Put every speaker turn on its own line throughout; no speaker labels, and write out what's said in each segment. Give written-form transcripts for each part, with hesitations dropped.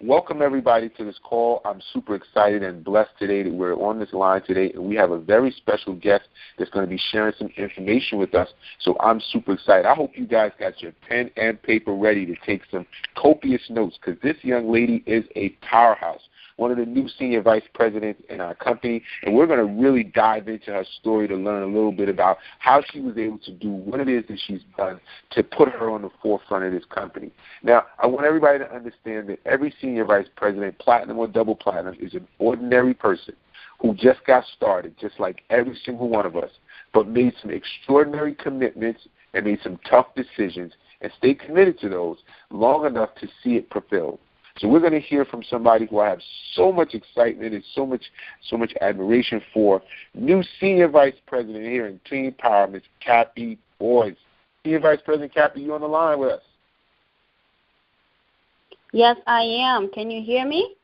welcome everybody to this call. I'm super excited and blessed today that we're on this line today, and we have a very special guest that's going to be sharing some information with us. So I'm super excited. I hope you guys got your pen and paper ready to take some copious notes, because this young lady is a powerhouse, one of the new senior vice presidents in our company, and we're going to really dive into her story to learn a little bit about how she was able to do what it is that she's done to put her on the forefront of this company. Now, I want everybody to understand that every senior vice president, platinum or double platinum, is an ordinary person who just got started, just like every single one of us, but made some extraordinary commitments and made some tough decisions and stayed committed to those long enough to see it fulfilled. So we're going to hear from somebody who I have so much excitement and so much admiration for. New Senior Vice President here in Clean Power, Ms. Kappy Bois. Senior Vice President Kappy, you on the line with us?
Yes, I am. Can you hear me?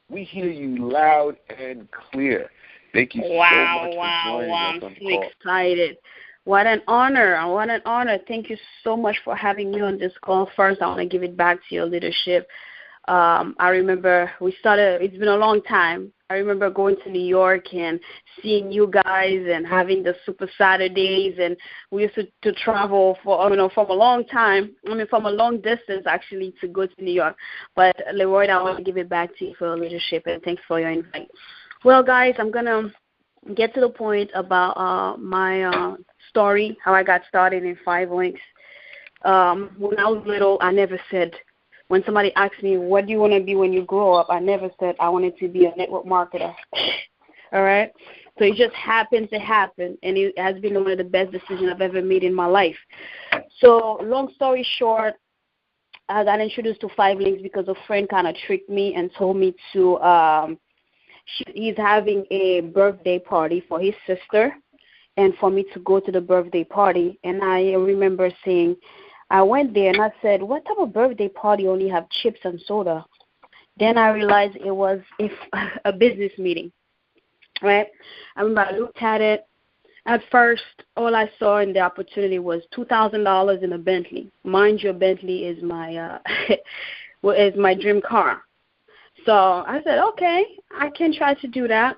We hear you loud and clear. Thank you so much for joining us on the call.
I'm so excited. What an honor. What an honor. Thank you so much for having me on this call. First, I want to give it back to your leadership. I remember it's been a long time. I remember going to New York and seeing you guys and having the Super Saturdays, and we used to travel from a long time, from a long distance actually, to go to New York. But Leroy, I want to give it back to you for your leadership, and thanks for your invite. Well, guys, I'm going to get to the point about my story, how I got started in 5 links. When I was little, I never said, when somebody asked me, what do you want to be when you grow up, I never said I wanted to be a network marketer. All right? So it just happened to happen, and it has been one of the best decisions I've ever made in my life. So long story short, I got introduced to 5 links because a friend kind of tricked me and told me to he's having a birthday party for his sister and for me to go to the birthday party. And I remember saying, I went there and I said, what type of birthday party only have chips and soda? Then I realized it was a business meeting, right? I remember I looked at it. At first, all I saw in the opportunity was $2,000 in a Bentley. Mind you, a Bentley is my is my dream car. So I said, okay, I can try to do that.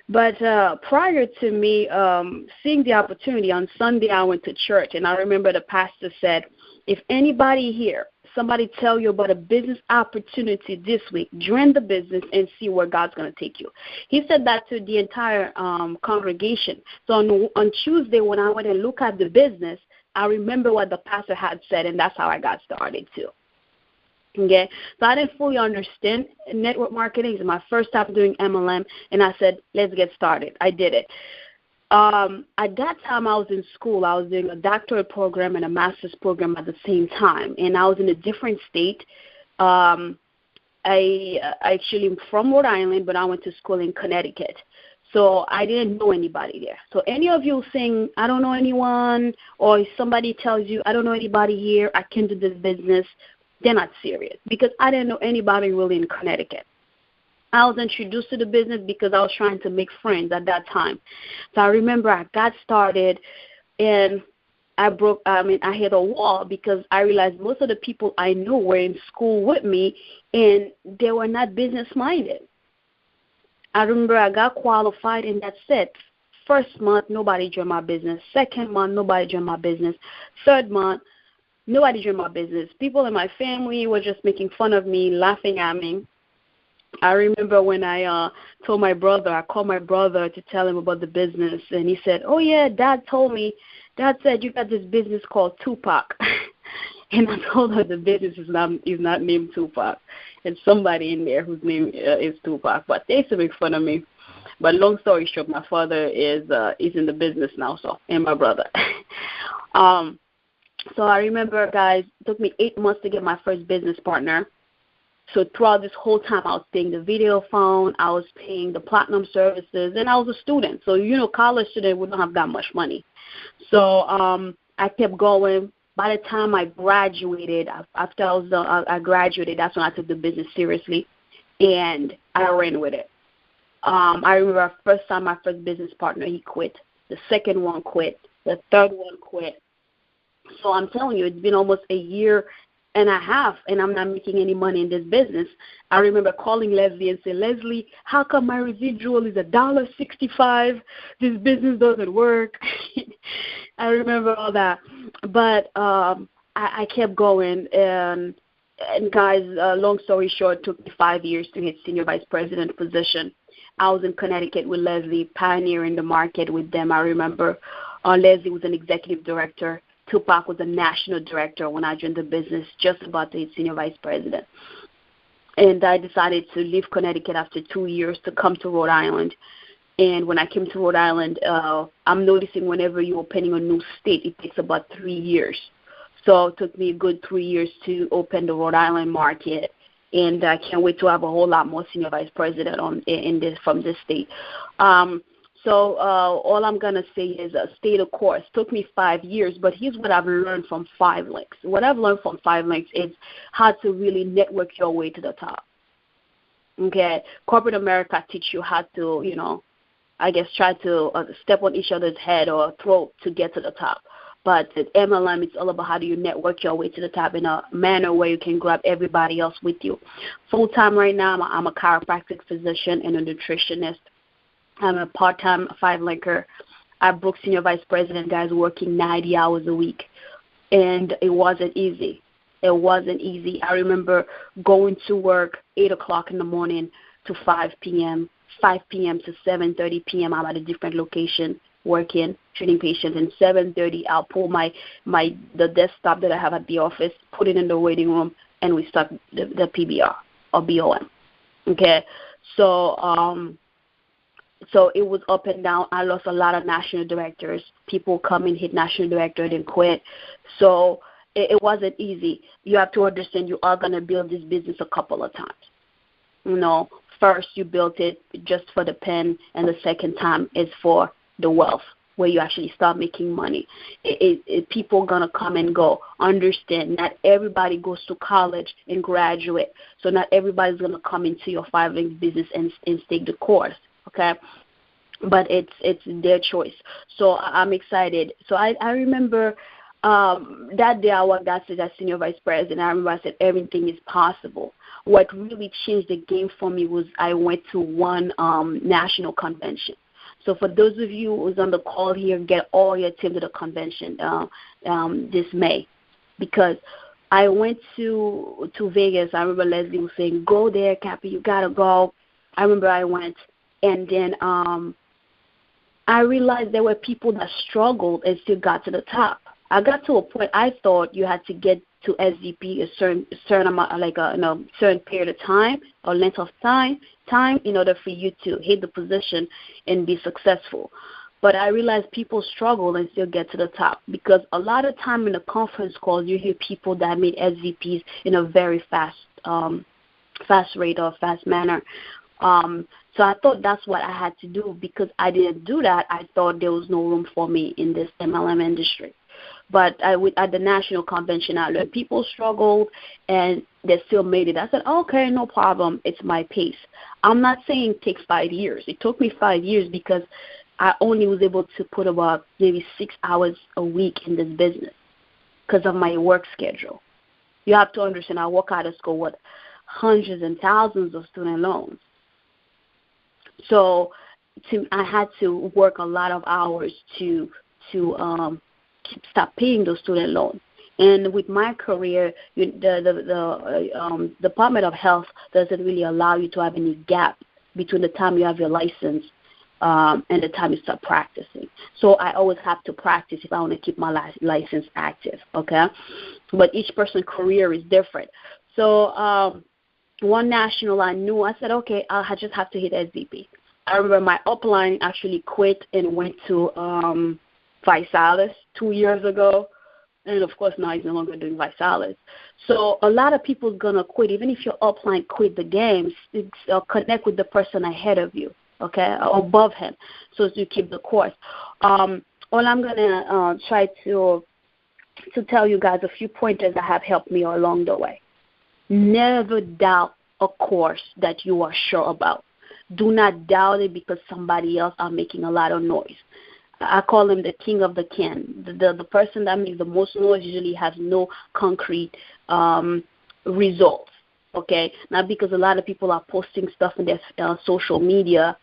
But prior to me seeing the opportunity, on Sunday I went to church, and I remember the pastor said, if anybody here, somebody tell you about a business opportunity this week, join the business and see where God's going to take you. He said that to the entire congregation. So on Tuesday when I went and looked at the business, I remember what the pastor had said, and that's how I got started too. Okay, so I didn't fully understand network marketing. It's my first time doing MLM, and I said, let's get started. I did it. At that time, I was in school. I was doing a doctorate program and a master's program at the same time, and I was in a different state. I actually am from Rhode Island, but I went to school in Connecticut. So I didn't know anybody there. So any of you saying, I don't know anyone, or if somebody tells you, I don't know anybody here, I can't do this business, they're not serious, because I didn't know anybody really in Connecticut. I was introduced to the business because I was trying to make friends at that time. So I remember I got started, and I hit a wall because I realized most of the people I knew were in school with me, and they were not business-minded. I remember I got qualified, and that's it. First month, nobody joined my business. Second month, nobody joined my business. Third month, nobody joined my business. People in my family were just making fun of me, laughing at me. I remember when I called my brother to tell him about the business, and he said, oh, yeah, Dad told me. Dad said you got this business called Tupac. And I told her the business is not named Tupac. It's somebody in there whose name is Tupac. But they used to make fun of me. But long story short, my father is in the business now, and my brother. So I remember, guys, it took me 8 months to get my first business partner. So throughout this whole time, I was paying the video phone, I was paying the platinum services, and I was a student. So, college student, we don't have that much money. So I kept going. By the time I graduated, after I graduated, that's when I took the business seriously, and I ran with it. I remember the first time my first business partner, he quit. The second one quit. The third one quit. So I'm telling you, it's been almost a year And I have, and I'm not making any money in this business. I remember calling Leslie and saying, Leslie, how come my residual is $1.65? This business doesn't work. I remember all that. But I kept going. And guys, long story short, it took me 5 years to hit Senior Vice President position. I was in Connecticut with Leslie, pioneering the market with them. I remember Leslie was an executive director. Tupac was a national director when I joined the business, just about to hit Senior Vice President. And I decided to leave Connecticut after 2 years to come to Rhode Island. And when I came to Rhode Island, I'm noticing whenever you're opening a new state, it takes about 3 years. So it took me a good 3 years to open the Rhode Island market. And I can't wait to have a whole lot more Senior Vice President from this state. So all I'm going to say is stay the course. It took me 5 years, but here's what I've learned from 5 links. What I've learned from 5 links is how to really network your way to the top. Okay? Corporate America teach you how to, try to step on each other's head or throat to get to the top. But at MLM, it's all about how do you network your way to the top in a manner where you can grab everybody else with you. Full-time right now, I'm a chiropractic physician and a nutritionist. I'm a part-time 5-linker. I broke Senior Vice President guys working 90 hours a week, and it wasn't easy. It wasn't easy. I remember going to work 8 o'clock in the morning to 5 p.m., 5 p.m. to 7:30 p.m. I'm at a different location working, treating patients, and 7:30 I'll pull the desktop that I have at the office, put it in the waiting room, and we start the PBR or BOM. Okay, so it was up and down. I lost a lot of national directors. People come and hit national director and quit. So it wasn't easy. You have to understand you are going to build this business a couple of times. First you built it just for the pen, and the second time is for the wealth, where you actually start making money. People are going to come and go. Understand, not everybody goes to college and graduate. So not everybody's going to come into your 5-link business and take the course. Okay, but it's their choice. So I'm excited. So I remember that day I got to that Senior Vice President. I remember I said everything is possible. What really changed the game for me was I went to one national convention. So for those of you who's on the call here, get all your team to the convention this May, because I went to Vegas. I remember Leslie was saying, "Go there, Kappy, you gotta go." I remember I went. And then I realized there were people that struggled and still got to the top. I got to a point I thought you had to get to SVP a certain amount, like a certain period of time or length of time in order for you to hit the position and be successful. But I realized people struggle and still get to the top, because a lot of time in the conference calls you hear people that made SVPs in a very fast rate or fast manner. So I thought that's what I had to do. Because I didn't do that, I thought there was no room for me in this MLM industry. But at the national convention, I learned people struggled and they still made it. I said, okay, no problem. It's my pace. I'm not saying it takes 5 years. It took me 5 years because I only was able to put about maybe 6 hours a week in this business because of my work schedule. You have to understand, I walk out of school with hundreds and thousands of student loans. So I had to work a lot of hours to stop paying those student loans. And with my career, the Department of Health doesn't really allow you to have any gap between the time you have your license and the time you start practicing. So I always have to practice if I want to keep my license active, okay? But each person's career is different. So one national I knew, I said, okay, I just have to hit SVP. I remember my upline actually quit and went to ViSalus 2 years ago. And, of course, now he's no longer doing ViSalus. So a lot of people are going to quit. Even if your upline quit the game, connect with the person ahead of you, okay, or above him, so as you keep the course. All I'm going to try to tell you guys a few pointers that have helped me along the way. Never doubt a course that you are sure about. Do not doubt it because somebody else are making a lot of noise. I call him the king of the can. The person that makes the most noise usually has no concrete results. Okay, not because a lot of people are posting stuff in their social media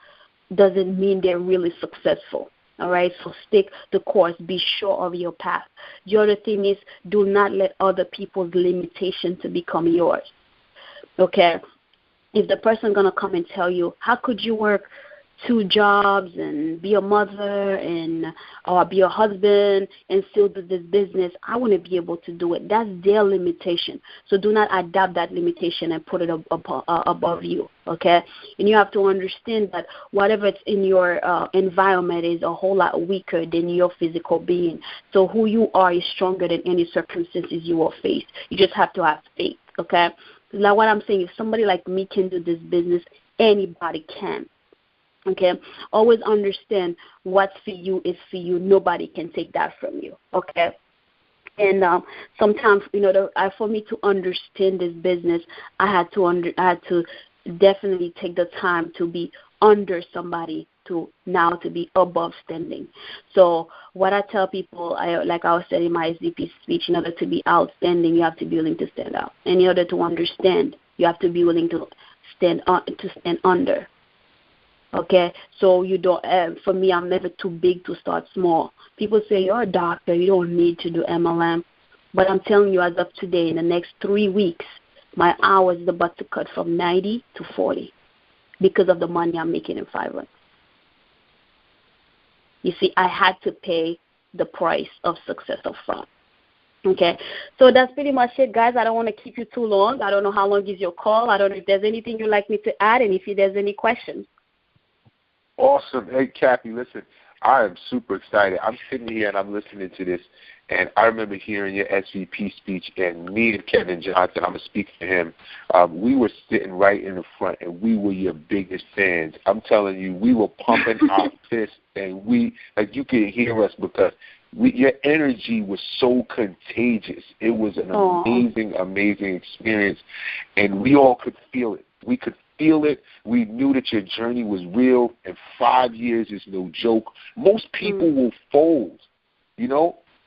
doesn't mean they're really successful. All right, so stick the course. Be sure of your path. The other thing is, do not let other people's limitation to become yours. Okay, if the person gonna come and tell you, how could you work 2 jobs and be a mother and or be a husband and still do this business, I want to be able to do it. That's their limitation. So do not adapt that limitation and put it above you, okay? And you have to understand that whatever's in your environment is a whole lot weaker than your physical being. So who you are is stronger than any circumstances you will face. You just have to have faith, okay? Like what I'm saying, if somebody like me can do this business, anybody can. Okay, always understand what's for you is for you. Nobody can take that from you. Okay, and sometimes for me to understand this business, I had to definitely take the time to be under somebody to be above standing. So what I tell people, like I was saying in my SVP speech, in order to be outstanding, you have to be willing to stand out. And in order to understand, you have to be willing to stand under. Okay, so you don't. For me, I'm never too big to start small. People say you're a doctor, you don't need to do MLM, but I'm telling you, as of today, in the next 3 weeks, my hours is about to cut from 90 to 40 because of the money I'm making in 5 months. You see, I had to pay the price of success up front. Okay, so that's pretty much it, guys. I don't want to keep you too long. I don't know how long is your call. I don't know if there's anything you'd like me to add and if there's any questions.
Awesome. Hey, Kappy, listen, I am super excited. I'm sitting here and I'm listening to this, and I remember hearing your SVP speech, and me and Kevin Johnson, I'm going to speak for him, we were sitting right in the front, and we were your biggest fans. I'm telling you, we were pumping our fists, and you could hear us because your energy was so contagious. It was an amazing, amazing experience, and we all could feel it. We could feel it. We knew that your journey was real, and 5 years is no joke. Most people will fold,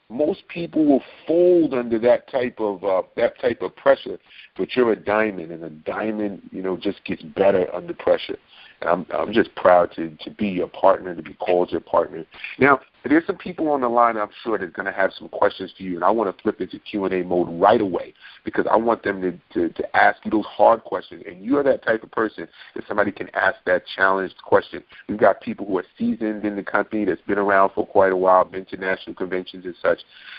Most people will fold under that type of pressure. But you're a diamond, and a diamond, just gets better under pressure. And I'm just proud to be your partner, to be called your partner. Now, there's some people on the line, I'm sure, that's going to have some questions for you, and I want to flip into Q&A mode right away because I want them to ask you those hard questions. And you're that type of person that somebody can ask that challenged question. We've got people who are seasoned in the company that's been around for quite a while, been to national conventions and such,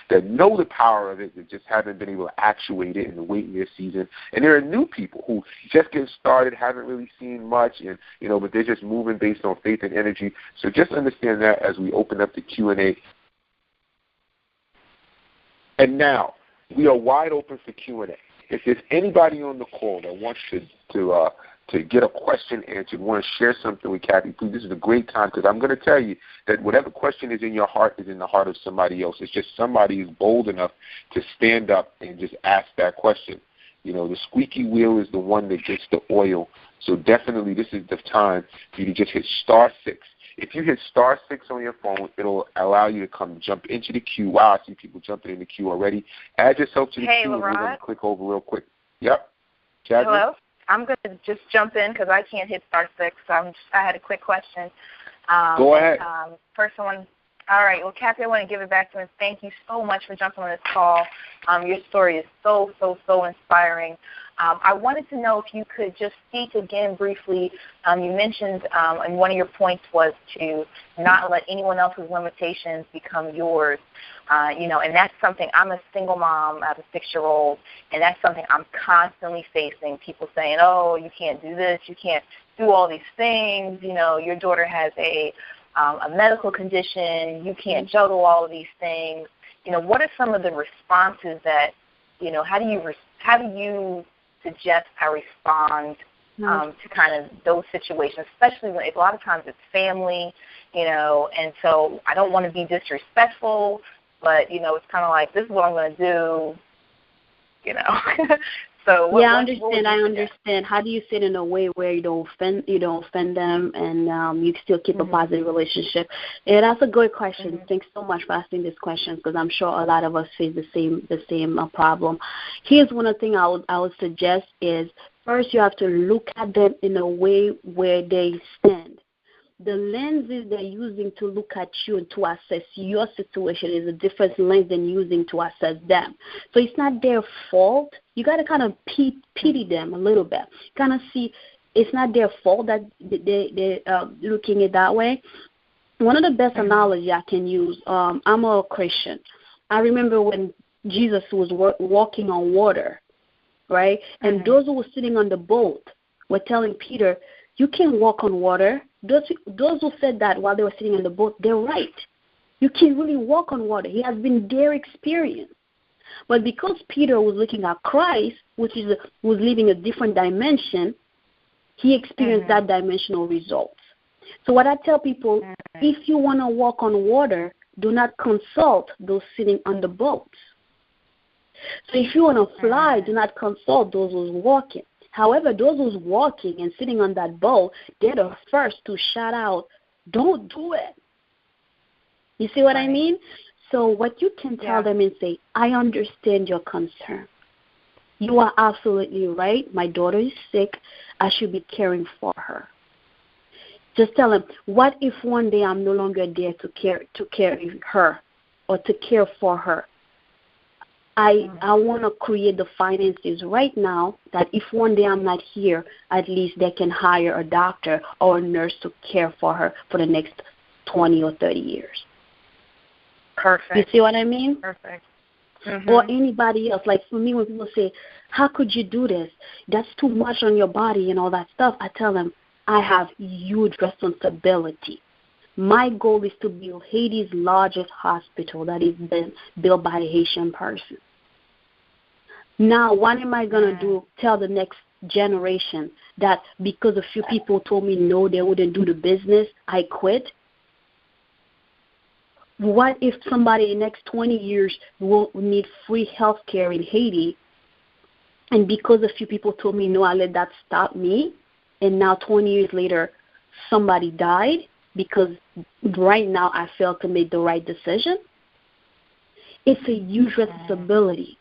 that know the power of it, that just haven't been able to actuate it and wait in their season. And there are new people who just get started, haven't really seen much, and but they're just moving based on faith and energy. So just understand that as we open up the Q&A. And now, we are wide open for Q&A. If there's anybody on the call that wants to get a question answered, want to share something with Kappy, please, this is a great time because I'm going to tell you that whatever question is in your heart is in the heart of somebody else. It's just somebody is bold enough to stand up and just ask that question. The squeaky wheel is the one that gets the oil. So definitely this is the time for you to just hit *6. If you hit *6 on your phone, it'll allow you to jump into the queue. Wow, I see people jumping in the queue already. Add yourself to the queue, and we're going to click over real quick. Yep. Jasmine?
Hello. I'm going to just jump in because I can't hit *6, so I had a quick question.
Go ahead.
First one. All right. Well, Kappy, I want to give it back to you, and thank you so much for jumping on this call. Your story is so inspiring. I wanted to know if you could just speak again briefly. You mentioned, and one of your points was to not let anyone else's limitations become yours. And that's something, I'm a single mom, I have a 6-year-old, and that's something I'm constantly facing. People saying, oh, you can't do this, you can't do all these things, your daughter has a medical condition, you can't juggle all of these things. What are some of the responses that, how do you suggest I respond to kind of those situations, especially when a lot of times it's family, and so I don't want to be disrespectful, but, it's kind of like, this is what I'm going to do, So
I understand. How do you say it in a way where you don't offend them, and you still keep a positive relationship? Yeah, that's a good question. Thanks so much for asking this question, because I'm sure a lot of us face the same problem. Here's one of the things I would suggest is, first you have to look at them in a way where they stand. The lenses they're using to look at you and to assess your situation is a different lens than using to assess them. So it's not their fault. You got to kind of pity them a little bit. Kind of see it's not their fault that they're looking at it that way. One of the best analogy I can use, I'm a Christian. I remember when Jesus was walking on water, right? And those who were sitting on the boat were telling Peter, you can't walk on water. Those who said that while they were sitting on the boat, they're right. You can't really walk on water. He has been their experience. But because Peter was looking at Christ, was living a different dimension, he experienced that dimensional results. So what I tell people, if you want to walk on water, do not consult those sitting on the boats. So if you want to fly, do not consult those who's walking. However, those who's walking and sitting on that boat, they're the first to shout out, don't do it. You see what I mean? So what you can tell them and say, I understand your concern. You are absolutely right. My daughter is sick. I should be caring for her. Just tell them, what if one day I'm no longer there to carry her or to care for her? I want to create the finances right now that if one day I'm not here, at least they can hire a doctor or a nurse to care for her for the next 20 or 30 years.
Perfect.
You see what I mean?
Perfect.
Or anybody else. Like for me, when people say, how could you do this? That's too much on your body and all that stuff. I tell them, I have huge responsibility. My goal is to build Haiti's largest hospital that is been built by a Haitian person. Now, what am I going to do? Tell the next generation that because a few people told me no, they wouldn't do the business, I quit? What if somebody in the next 20 years will need free health care in Haiti, and because a few people told me no, I let that stop me, and now 20 years later somebody died because right now I failed to make the right decision? It's a huge responsibility.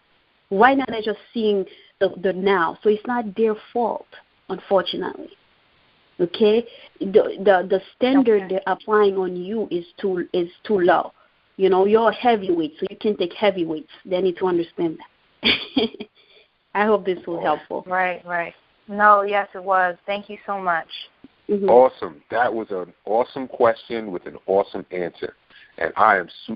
Right now they're just seeing the now, so it's not their fault, unfortunately. Okay, the standard they're applying on you is too low. You know, you're a heavyweight, so you can take heavy weights. They need to understand that. I hope this was helpful.
Right. No, yes, it was. Thank you so much.
Awesome. That was an awesome question with an awesome answer. And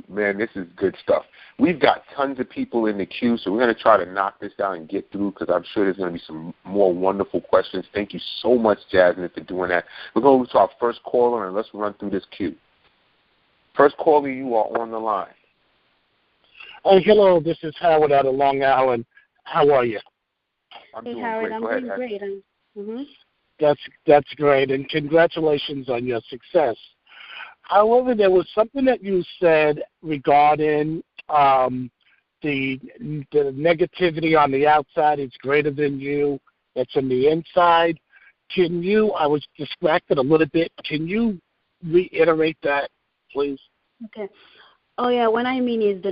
man, this is good stuff. We've got tons of people in the queue, so we're going to try to knock this down and get through, because I'm sure there's going to be some more wonderful questions. Thank you so much, Jasmine, for doing that. We're going to our first caller, and let's run through this queue. First caller, you are on the line.
Hello, this is Howard out of Long Island. How are you?
I'm doing
Howard,
great.
I'm doing great.
That's great, and congratulations on your success. However, there was something that you said regarding the negativity on the outside is greater than you. That's on the inside. I was distracted a little bit. Can you reiterate that, please?
Okay. Oh, yeah, what I mean is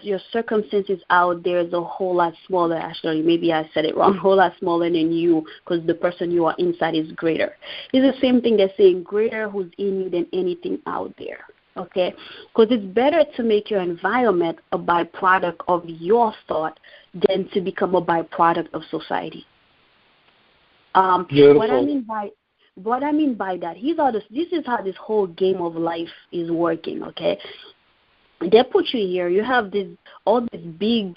your circumstances out there is a whole lot smaller, actually. Maybe I said it wrong, a whole lot smaller than you, because the person you are inside is greater. It's the same thing they're saying, greater who's in you than anything out there, okay? Because it's better to make your environment a byproduct of your thought than to become a byproduct of society.
Beautiful.
What I mean by that, this is how this whole game of life is working, okay? They put you here. You have all these big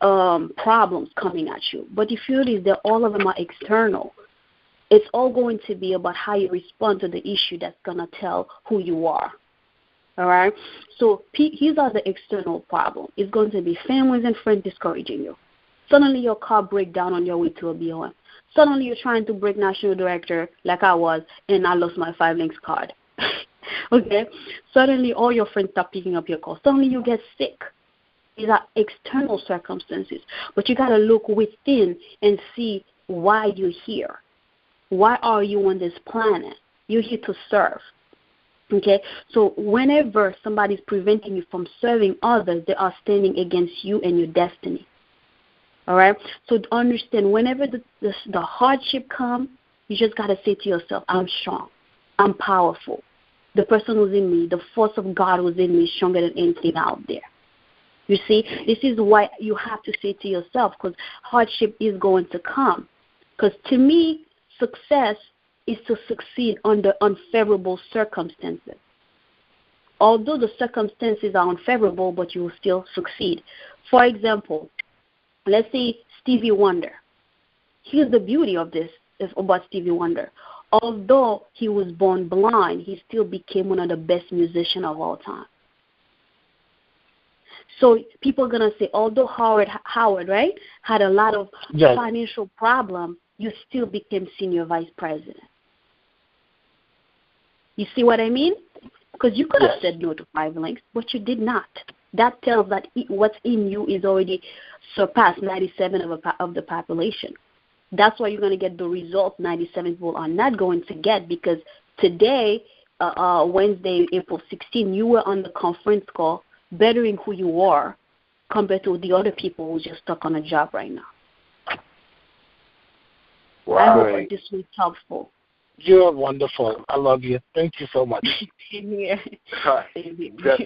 problems coming at you. But if you notice that all of them are external, it's all going to be about how you respond to the issue that's going to tell who you are. All right? So here's are the external problems. It's going to be families and friends discouraging you. Suddenly your car breaks down on your way to a BOM. Suddenly you're trying to break national director like I was, and I lost my 5 links card. Okay? Suddenly all your friends stop picking up your call. Suddenly you get sick. These are external circumstances. But you got to look within and see why you're here. Why are you on this planet? You're here to serve. Okay? So whenever somebody's preventing you from serving others, they are standing against you and your destiny. All right? So to understand, whenever the hardship comes, you just got to say to yourself, I'm strong. I'm powerful. The person who's in me, the force of God who's in me is stronger than anything out there. You see, this is why you have to say to yourself, because hardship is going to come. Because to me, success is to succeed under unfavorable circumstances. Although the circumstances are unfavorable, but you will still succeed. For example, let's say Stevie Wonder. Here's the beauty of this about Stevie Wonder. Although he was born blind, he still became one of the best musicians of all time. So people are going to say, although Howard, right, had a lot of financial problems, you still became Senior Vice President. You see what I mean? Because you could have said no to 5 links, but you did not. That tells that what's in you is already surpassed 97 of the population. That's why you're going to get the results 97 people are not going to get, because today, Wednesday, April 16, you were on the conference call bettering who you are compared to the other people who just stuck on a job right now.
Wow.
I hope this was helpful.
You're wonderful. I love you. Thank you so much.
Same here.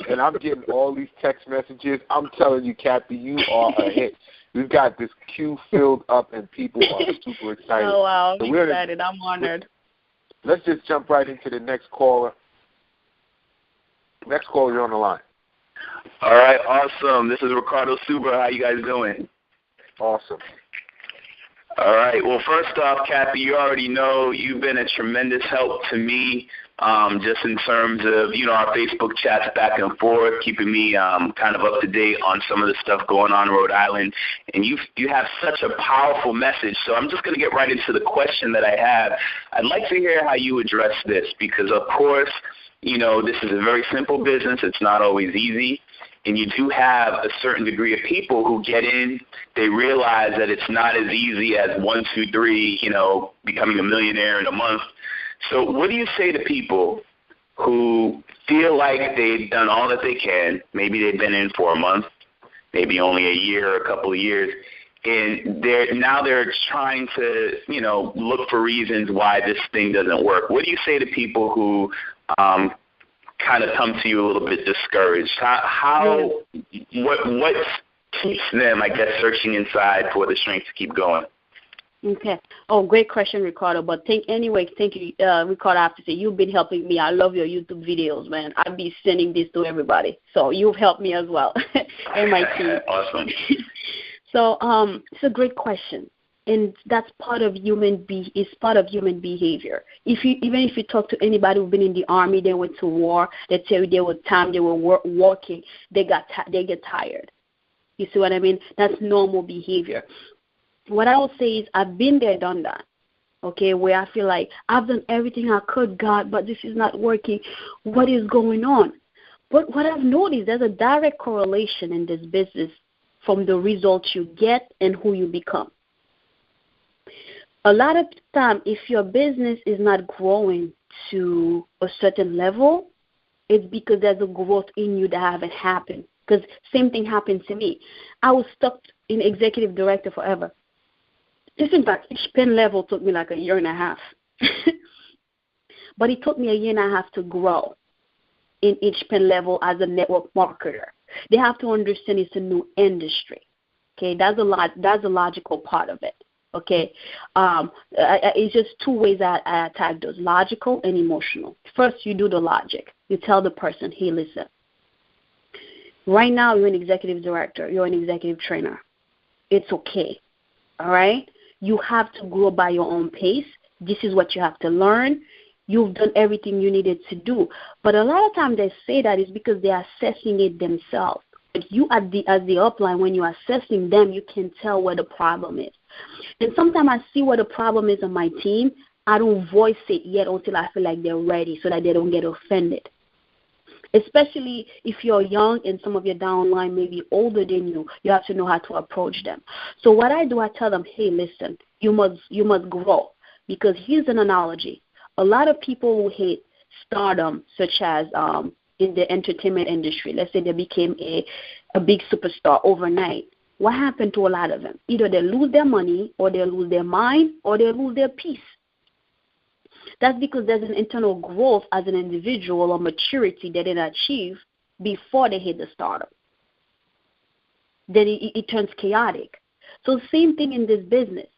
And I'm getting all these text messages. I'm telling you, Kappy, you are a hit. We've got this queue filled up, and people are super excited.
Oh, wow.
So
I'm excited. I'm honored.
Let's just jump right into the next caller. Next caller, you're on the line.
All right, awesome. This is Ricardo Suber. How you guys doing?
Awesome.
All right. Well, first off, Kappy, you already know you've been a tremendous help to me, just in terms of, our Facebook chats back and forth, keeping me kind of up to date on some of the stuff going on in Rhode Island. And you have such a powerful message. So I'm just going to get right into the question that I have. I'd like to hear how you address this, because, of course, this is a very simple business. It's not always easy. And you do have a certain degree of people who get in, they realize that it's not as easy as 1, 2, 3, becoming a millionaire in a month. So what do you say to people who feel like they've done all that they can? Maybe they've been in for a month, maybe only a year or a couple of years, and they're trying to, look for reasons why this thing doesn't work. What do you say to people who kind of come to you a little bit discouraged? What keeps them, I guess, searching inside for the strength to keep going?
Okay. Oh, great question, Ricardo. But thank you, Ricardo. I have to say, you've been helping me. I love your YouTube videos, man. I'll be sending this to everybody. So you've helped me as well, and my team.
Awesome.
So it's a great question. And that's part of human behavior. Even if you talk to anybody who's been in the army, they went to war, they tell you there was time they were working, they get tired. You see what I mean? That's normal behavior. What I will say is I've been there, done that. Okay, where I feel like I've done everything I could, God, but this is not working. What is going on? But what I've noticed, there's a direct correlation in this business from the results you get and who you become. A lot of time, if your business is not growing to a certain level, it's because there's a growth in you that haven't happened. Because same thing happened to me. I was stuck in executive director forever. Just in fact, each pen level took me like a year and a half. But it took me a year and a half to grow in each pen level as a network marketer. They have to understand it's a new industry. Okay, that's a logical part of it. Okay, it's just 2 ways I attack those, logical and emotional. First, you do the logic. You tell the person, hey, listen, right now you're an executive director, you're an executive trainer. It's okay, all right? You have to grow by your own pace. This is what you have to learn. You've done everything you needed to do. But a lot of times they say that is because they're assessing it themselves. But you as the upline, when you're assessing them, you can tell where the problem is. And sometimes I see what the problem is on my team. I don't voice it yet until I feel like they're ready so that they don't get offended. Especially if you're young and some of your downline may be older than you, you have to know how to approach them. So what I do, I tell them, hey, listen, you must grow. Because here's an analogy. A lot of people who hate stardom, such as in the entertainment industry, let's say they became a big superstar overnight. What happened to a lot of them? Either they lose their money, or they lose their mind, or they lose their peace. That's because there's an internal growth as an individual or maturity they didn't achieve before they hit the stardom. Then it turns chaotic. So same thing in this business.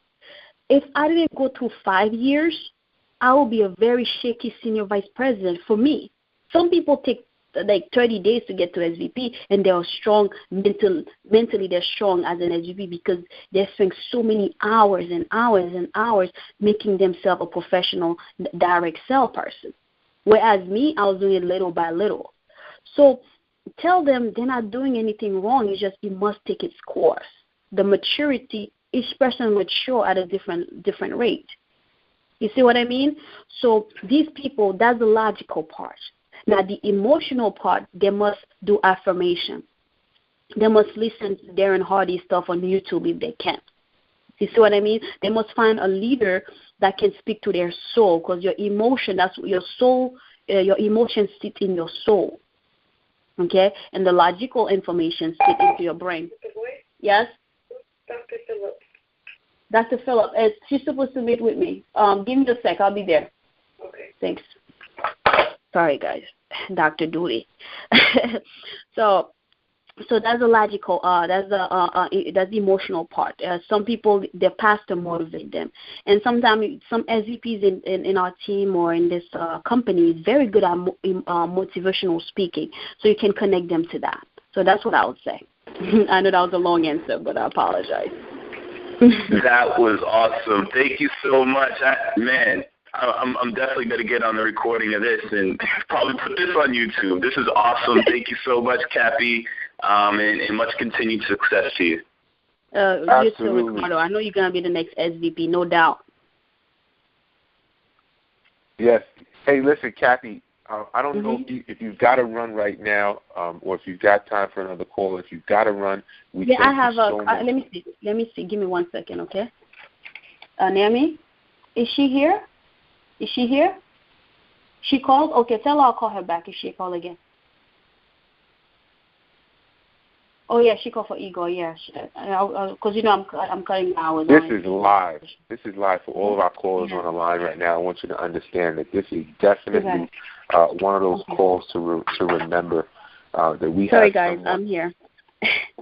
If I didn't go through 5 years, I will be a very shaky senior vice president for me. Some people take like 30 days to get to SVP, and they are strong mentally. They're strong as an SVP because they spend so many hours and hours and hours making themselves a professional direct sale person. Whereas me, I was doing it little by little. So tell them they're not doing anything wrong. It's just it must take its course. The maturity, each person mature at a different rate. You see what I mean? So these people, that's the logical part. Now, the emotional part, they must do affirmation. They must listen to Darren Hardy stuff on YouTube if they can. You see what I mean? They must find a leader that can speak to their soul, because your emotion, that's your soul, your emotions sit in your soul. Okay? And the logical information sit into your brain. Yes? Dr. Phillips. Dr. Phillips, she's supposed to meet with me. Give me a sec. I'll be there. Okay. Thanks. Sorry, guys. Dr. Dooley. So that's the logical. That's the emotional part. Some people, their pastor motivate them, and sometimes some SVPs in our team or in this company is very good at motivational speaking. So you can connect them to that. So that's what I would say. I know that was a long answer, but I apologize.
That was awesome. Thank you so much, man. I'm definitely going to get on the recording of this and probably put this on YouTube. This is awesome. Thank you so much, Kappy, and much continued success to you.
You too, Ricardo. I know you're going to be the next SVP, no doubt.
Yes. Hey, listen, Kappy, I don't know if you've got to run right now, or if you've got time for another call. If you've got to run,
I have let me see. Give me 1 second, okay? Naomi, is she here? Is she here? She called? Okay, tell her I'll call her back if she call again. Oh, yeah, she called for Igor, yeah. Because, I'm cutting hours.
This is live. This is live for all of our callers on the line right now. I want you to understand that this is definitely one of those calls to remember that we have.
Sorry, guys, I'm here.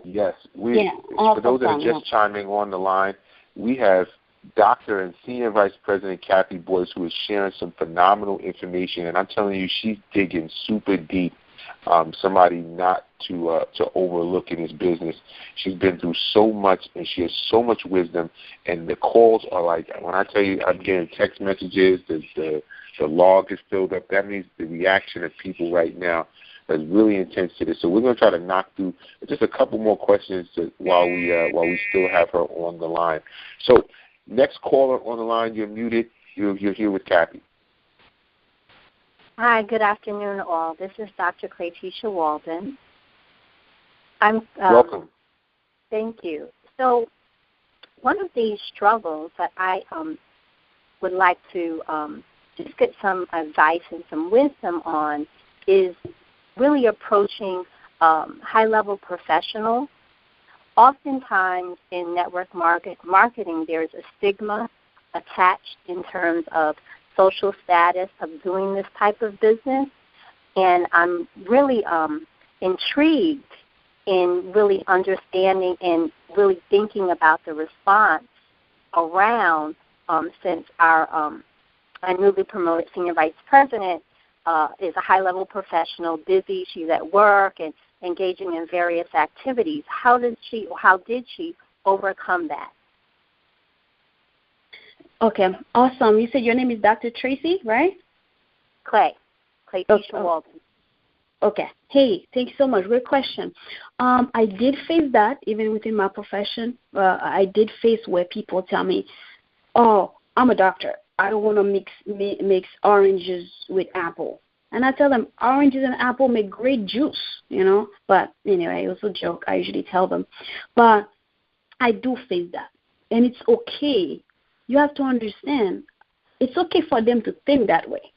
Yes. For those that are just chiming on the line, we have Dr. and Senior Vice President Kappy Bois, who is sharing some phenomenal information, and I'm telling you, she's digging super deep. Somebody not to overlook in his business. She's been through so much, and she has so much wisdom. And the calls are like, when I tell you, I'm getting text messages. The log is filled up. That means the reaction of people right now is really intense to this. So we're going to try to knock through just a couple more questions while we still have her on the line. So. Next caller on the line, you're muted. You're here with Kappy.
Hi, good afternoon, all. This is Dr. Kappy Walden.
Welcome.
Thank you. So, one of the struggles that I would like to just get some advice and some wisdom on is really approaching high-level professionals. Oftentimes in network marketing, there's a stigma attached in terms of social status of doing this type of business, and I'm really intrigued in really understanding and really thinking about the response around since our newly promoted Senior Vice President is a high-level professional, busy, she's at work, and engaging in various activities. How did she overcome that?
Okay, awesome. You said your name is Dr. Tracy, right?
Kappy Walden.
Okay. Hey, thanks so much. Great question. I did face that even within my profession. I did face where people tell me, "Oh, I'm a doctor. I don't want to mix oranges with apple." And I tell them oranges and apple make great juice, you know. But anyway, it was a joke. I usually tell them. But I do face that. And it's okay. You have to understand, it's okay for them to think that way.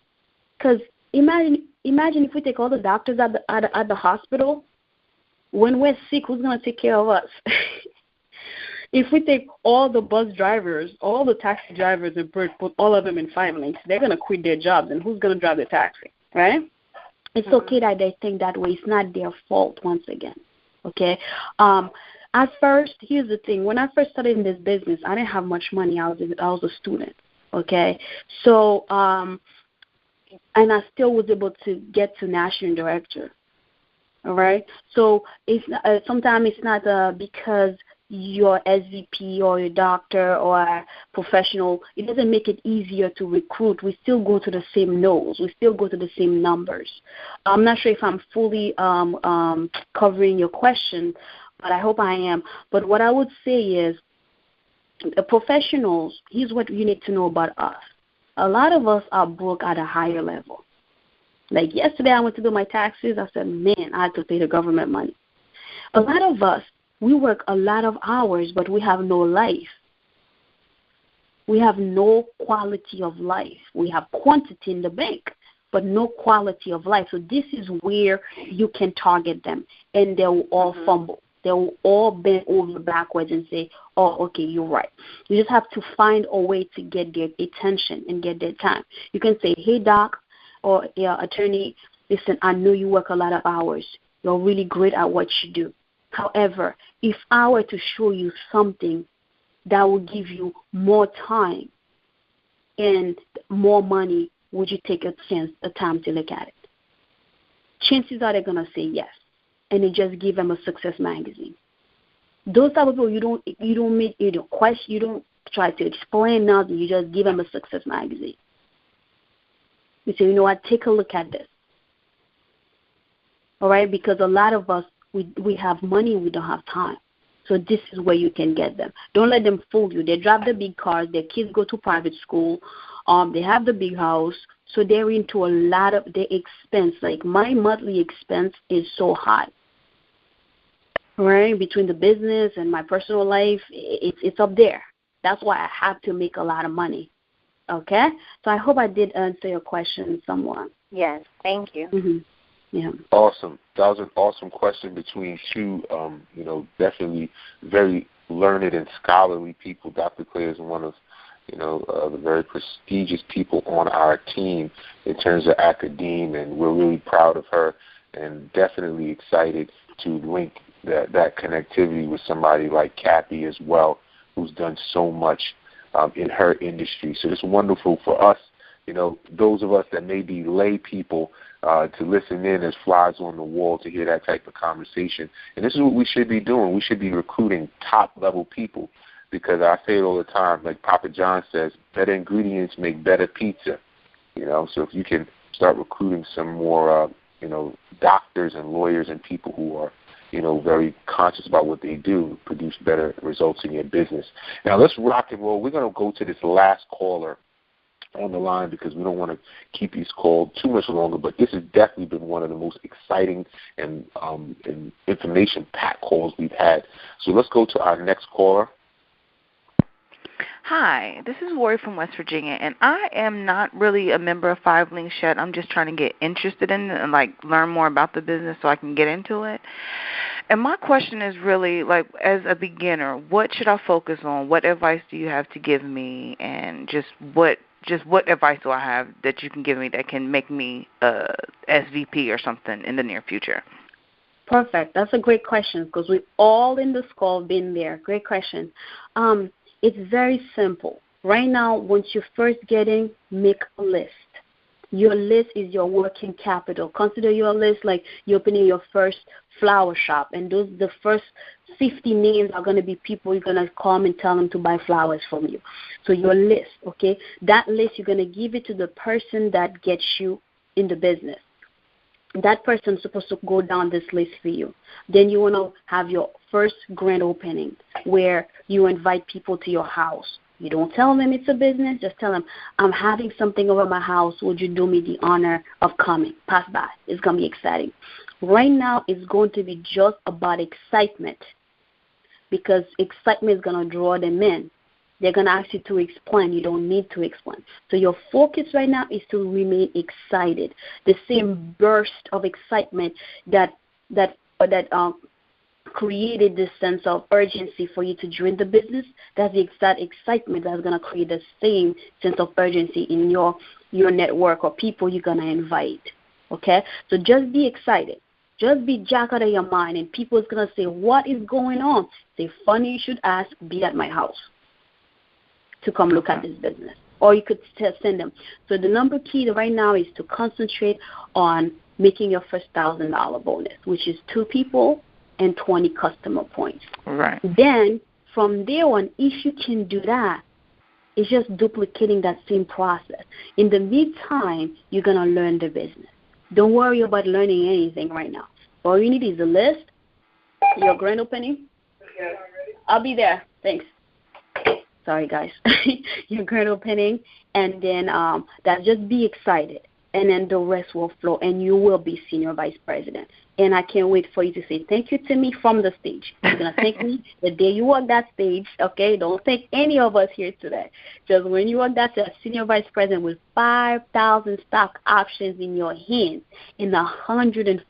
Because imagine if we take all the doctors at the hospital, when we're sick, who's going to take care of us? If we take all the bus drivers, all the taxi drivers, and put all of them in 5 lanes, they're going to quit their jobs, and who's going to drive the taxi, right? It's okay that they think that way. It's not their fault, once again, okay? At first, here's the thing. When I first started in this business, I didn't have much money. I was a student, okay? So, and I still was able to get to national director, all right? So sometimes it's not because your SVP or your doctor or a professional, it doesn't make it easier to recruit. We still go to the same nodes. We still go to the same numbers. I'm not sure if I'm fully covering your question, but I hope I am. But what I would say is, professionals, here's what you need to know about us. A lot of us are broke at a higher level. Like yesterday I went to do my taxes. I said, man, I had to pay the government money. A lot of us, we work a lot of hours, but we have no life. We have no quality of life. We have quantity in the bank, but no quality of life. So this is where you can target them, and they will all fumble. They will all bend over backwards and say, oh, okay, you're right. You just have to find a way to get their attention and get their time. You can say, hey, doc, or attorney, listen, I know you work a lot of hours. You're really great at what you do. However, if I were to show you something that will give you more time and more money, would you take a time to look at it? Chances are they're going to say yes, and you just give them a Success magazine. Those type of people, you don't try to explain nothing. You just give them a Success magazine. You say, you know what? Take a look at this. All right, because a lot of us, we have money, we don't have time. So this is where you can get them. Don't let them fool you. They drive the big cars. Their kids go to private school. They have the big house. So they're into a lot of their expense. Like my monthly expense is so high. Right? Between the business and my personal life, it's up there. That's why I have to make a lot of money. Okay? So I hope I did answer your question somewhat.
Yes, thank you.
Mm-hmm. Yeah.
Awesome. That was an awesome question between two, definitely very learned and scholarly people. Dr. Claire is one of, the very prestigious people on our team in terms of academia, and we're really proud of her and definitely excited to link that connectivity with somebody like Kappy as well, who's done so much in her industry. So it's wonderful for us, those of us that may be lay people, to listen in as flies on the wall to hear that type of conversation. And this is what we should be doing. We should be recruiting top-level people, because I say it all the time, like Papa John says, better ingredients make better pizza. So if you can start recruiting some more, doctors and lawyers and people who are, very conscious about what they do, produce better results in your business. Now let's rock and roll. We're going to go to this last caller on the line because we don't want to keep these calls too much longer, but this has definitely been one of the most exciting and information-packed calls we've had. So let's go to our next caller.
Hi, this is Lori from West Virginia, and I am not really a member of 5 Links yet. I'm just trying to get interested in it and learn more about the business so I can get into it. And my question is really, as a beginner, what should I focus on? What advice do you have to give me, and what advice do I have that you can give me that can make me a SVP or something in the near future?
Perfect. That's a great question because we all in this call been there. Great question. It's very simple. Right now, once you're first getting, make a list. Your list is your working capital. Consider your list like you're opening your first flower shop, and the first 50 names are going to be people you're going to come and tell them to buy flowers from you. So your list, okay? That list, you're going to give it to the person that gets you in the business. That person's supposed to go down this list for you. Then you want to have your first grand opening where you invite people to your house. You don't tell them it's a business. Just tell them, I'm having something over my house. Would you do me the honor of coming? Pass by. It's going to be exciting. Right now, it's going to be just about excitement, because excitement is going to draw them in. They're going to ask you to explain. You don't need to explain. So your focus right now is to remain excited. The same burst of excitement that created this sense of urgency for you to join the business, that's the exact excitement that's going to create the same sense of urgency in your network or people you're going to invite. Okay? So just be excited. Just be jacked out of your mind, and people is going to say, what is going on? Say, funny you should ask, be at my house to come look at this business. Or you could send them. So the number key right now is to concentrate on making your first $1,000 bonus, which is 2 people and 20 customer points.
Right.
Then from there on, if you can do that, it's just duplicating that same process. In the meantime, you're going to learn the business. Don't worry about learning anything right now. All you need is a list, your grand opening. I'll be there. Thanks. Sorry, guys. Your grand opening, and then that just be excited, and then the rest will flow, and you will be Senior Vice President. And I can't wait for you to say thank you to me from the stage. You're going to thank me the day you walk that stage, okay? Don't thank any of us here today. Just when you walk that stage, Senior Vice President with 5,000 stock options in your hands in a $150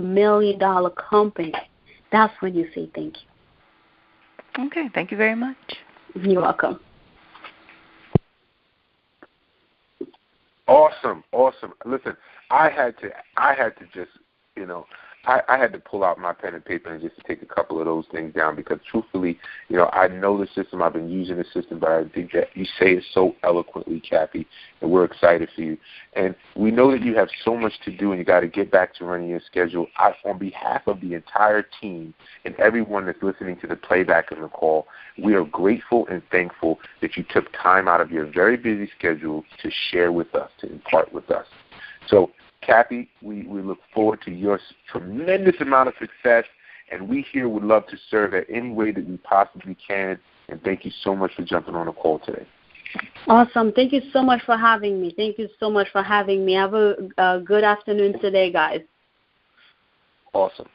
million company, that's when you say thank you.
Okay, thank you very much.
You're welcome.
Awesome. Listen, I had to just, I had to pull out my pen and paper and just take a couple of those things down, because truthfully, I know the system. I've been using the system, but I think that you say it so eloquently, Kappy, and we're excited for you. And we know that you have so much to do, and you got to get back to running your schedule. On behalf of the entire team and everyone that's listening to the playback of the call, we are grateful and thankful that you took time out of your very busy schedule to share with us, to impart with us. So, Kappy, we look forward to your tremendous amount of success, and we here would love to serve in any way that we possibly can. And thank you so much for jumping on the call today.
Awesome. Thank you so much for having me. Have a good afternoon today, guys.
Awesome.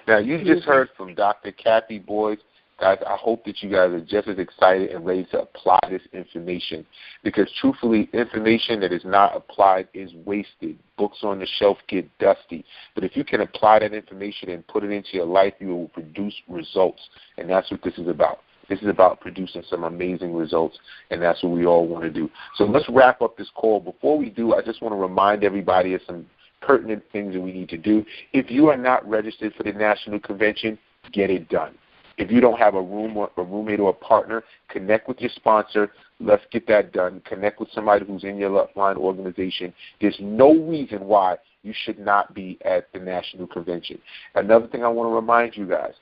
Now, you just heard from Dr. Kappy Bois. Guys, I hope that you guys are just as excited and ready to apply this information, because truthfully, information that is not applied is wasted. Books on the shelf get dusty. But if you can apply that information and put it into your life, you will produce results, and that's what this is about. This is about producing some amazing results, and that's what we all want to do. So let's wrap up this call. Before we do, I just want to remind everybody of some pertinent things that we need to do. If you are not registered for the National Convention, get it done. If you don't have a roommate or a partner, connect with your sponsor. Let's get that done. Connect with somebody who's in your line organization. There's no reason why you should not be at the National Convention. Another thing I want to remind you guys,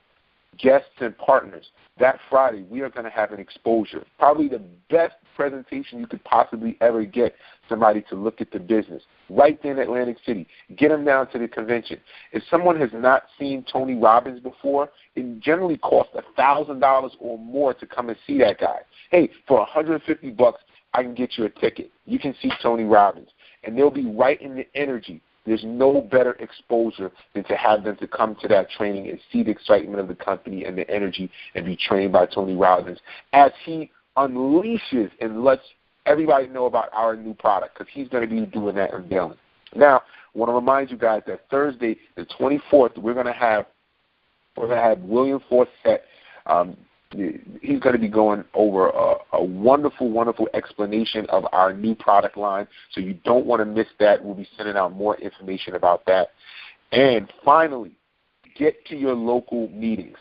guests and partners, that Friday we are going to have an exposure, probably the best presentation you could possibly ever get somebody to look at the business right there in Atlantic City. Get them down to the convention. If someone has not seen Tony Robbins before, it generally costs $1,000 or more to come and see that guy. Hey, for $150, I can get you a ticket. You can see Tony Robbins, and they'll be right in the energy. There's no better exposure than to have them to come to that training and see the excitement of the company and the energy and be trained by Tony Robbins as he unleashes and lets everybody know about our new product, because he's going to be doing that unveiling. Now, I want to remind you guys that Thursday, the 24th, we're going to have William Forsett. He's going to be going over a wonderful, wonderful explanation of our new product line, so you don't want to miss that. We'll be sending out more information about that. And finally, get to your local meetings.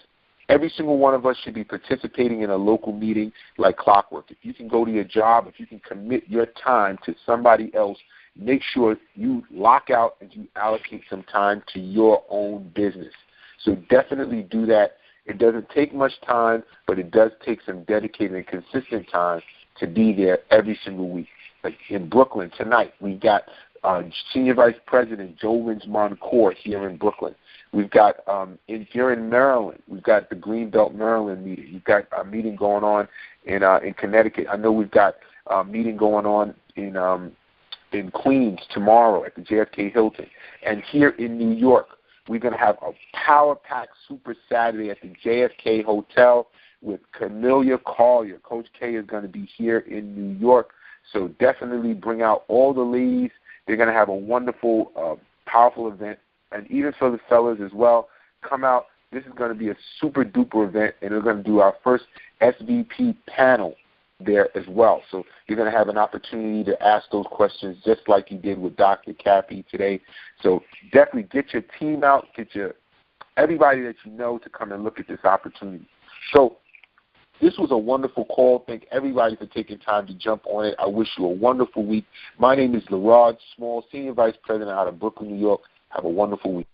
Every single one of us should be participating in a local meeting like clockwork. If you can go to your job, if you can commit your time to somebody else, make sure you lock out and you allocate some time to your own business. So definitely do that. It doesn't take much time, but it does take some dedicated and consistent time to be there every single week. Like in Brooklyn tonight, we got Senior Vice President Jovens Moncourt here in Brooklyn. We've got, if you're in Maryland, we've got the Greenbelt, Maryland meeting. We've got a meeting going on in Connecticut. I know we've got a meeting going on in Queens tomorrow at the JFK Hilton. And here in New York, we're going to have a power-packed Super Saturday at the JFK Hotel with Camellia Collier. Coach K is going to be here in New York. So definitely bring out all the ladies. They're going to have a wonderful, powerful event. And even for the fellas as well, come out. This is going to be a super-duper event, and we're going to do our first SVP panel there as well. So you're going to have an opportunity to ask those questions just like you did with Dr. Kappy today. So definitely get your team out, get everybody that you know to come and look at this opportunity. So this was a wonderful call. Thank everybody for taking time to jump on it. I wish you a wonderful week. My name is Lerard Small, Senior Vice President out of Brooklyn, New York. Have a wonderful week.